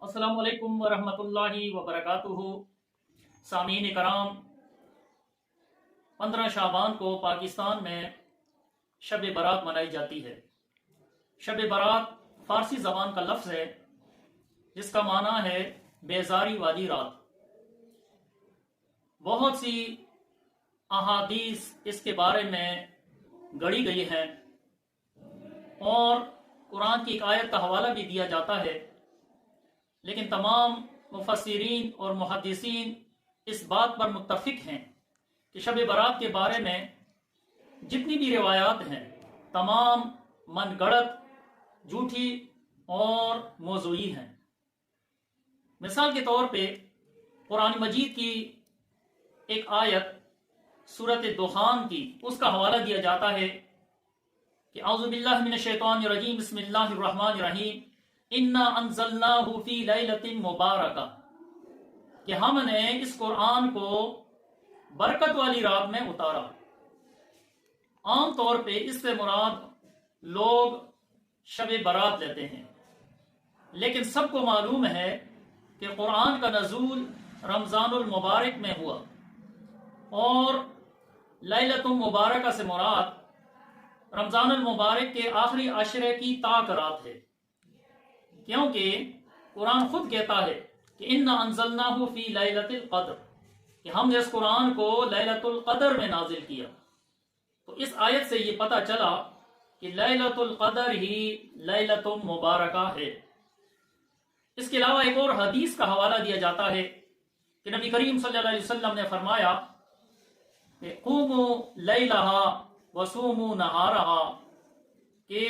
अस्सलामु अलैकुम वरहमतुल्लाहि वबरकातुहू। सामीन कराम, 15 शाबान को पाकिस्तान में शब बारात मनाई जाती है। शब बारात फारसी ज़बान का लफ्ज़ है जिसका माना है बेजारी वाली रात। बहुत सी अहादीस इसके बारे में गढ़ी गई हैं और कुरान की एक आयत का हवाला भी दिया जाता है, लेकिन तमाम मुफस्सिरीन और मुहद्दिसीन इस बात पर मुत्तफिक हैं कि शब बारात के बारे में जितनी भी रिवायात हैं तमाम मनगढ़ंत, झूठी और मौज़ूई हैं। मिसाल के तौर पे कुरान मजीद की एक आयत सूरत दुखान की, उसका हवाला दिया जाता है कि औज़ु बिल्लाहि मिनश शैतानिर रजीम बिस्मिल्लाहिर रहमानिर रहीम इन्ना अंज़लनाहु फी लैलतिन मुबारका, कि हमने इस कुरान को बरकत वाली रात में उतारा। आम तौर पे इससे मुराद लोग शब बारात लेते हैं, लेकिन सबको मालूम है कि कुरान का नज़ूल रमज़ानुल मुबारक में हुआ और लैलतुल मुबारका से मुराद रमज़ानुल मुबारक के आखिरी अशरे की ताक रात है, क्योंकि कुरान खुद कहता है कि इन्ना अंज़लनाहु फी लैलतिल क़द्र, कि हमने इस कुरान को लैलतुल क़द्र में नाजिल किया। तो इस आयत से ये पता चला कि लैलतुल क़द्र ही लैलतुल मुबारका है। इसके अलावा एक और हदीस का हवाला दिया जाता है कि नबी करीम सल्लल्लाहु अलैहि वसल्लम ने फरमाया कि क़ूमू लैलहा वसूमू नहारहा, कि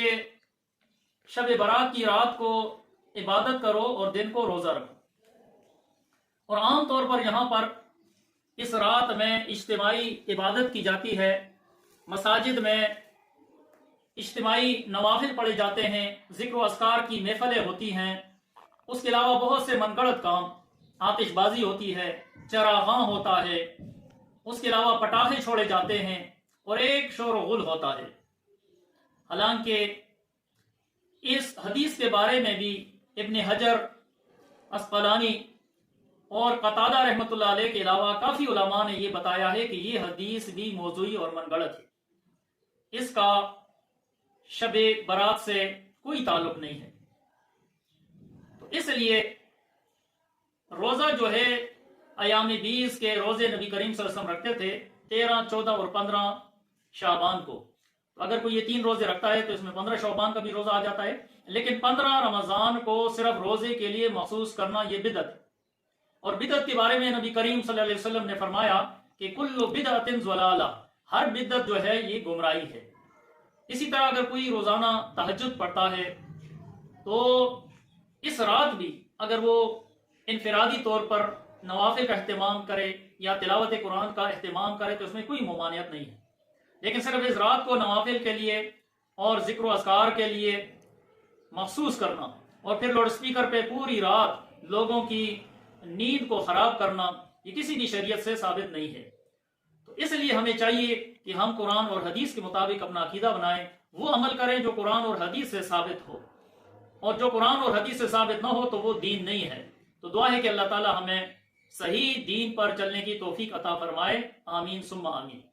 शब बारात की रात को इबादत करो और दिन को रोजा रखो। और आम तौर पर यहाँ पर इस रात में इज्तिमाई इबादत की जाती है, मसाजिद में इज्तिमाई नवाफिल पढ़े जाते हैं, जिक्र व अस्कार की महफिलें होती हैं। उसके अलावा बहुत से मनगढ़ंत काम, आतिशबाजी होती है, चरागां होता है, उसके अलावा पटाखे छोड़े जाते हैं और एक शोर गुल होता है। हालांकि इस हदीस के बारे में भी इब्न हजर अस्क़लानी और कतादा रहमतुल्लाह अलैह के अलावा काफी उलमा ने यह बताया है कि यह हदीस भी मौज़ूई और मनगढ़ंत है, इसका शब बारात से कोई ताल्लुक नहीं है। तो इसलिए रोजा जो है अयाम 20 के रोजे नबी करीम सल्लल्लाहु अलैहि वसल्लम रखते थे 13, 14 और 15 शाबान को। तो अगर कोई ये 3 रोजे रखता है तो इसमें 15 शाबान का भी रोजा आ जाता है, लेकिन 15 रमजान को सिर्फ रोजे के लिए मखसूस करना ये बिदअत है। और बिदअत के बारे में नबी करीम सल्लल्लाहु अलैहि वसल्लम ने फरमाया कि कुल्लु बिदअतिन ज़लाला, हर बिदअत जो है ये गुमराही है। इसी तरह अगर कोई रोजाना तहज्जुद पढ़ता है तो इस रात भी अगर वो इनफिरादी तौर पर नवाफिल का अहतमाम करे या तिलावत कुरान का अहतमाम करे तो उसमें कोई मुमानियत नहीं है, लेकिन सिर्फ इस रात को नवाफिल के लिए और जिक्र व अस्कार के लिए मखसूस करना और फिर लाउड स्पीकर पे पूरी रात लोगों की नींद को खराब करना, ये किसी भी शरीयत से साबित नहीं है। तो इसलिए हमें चाहिए कि हम कुरान और हदीस के मुताबिक अपना अकीदा बनाएं, वो अमल करें जो कुरान और हदीस से साबित हो, और जो कुरान और हदीस से साबित ना हो तो वो दीन नहीं है। तो दुआ है कि अल्लाह ताला हमें सही दीन पर चलने की तौफीक अता फरमाए। आमीन सुम्मा आमीन।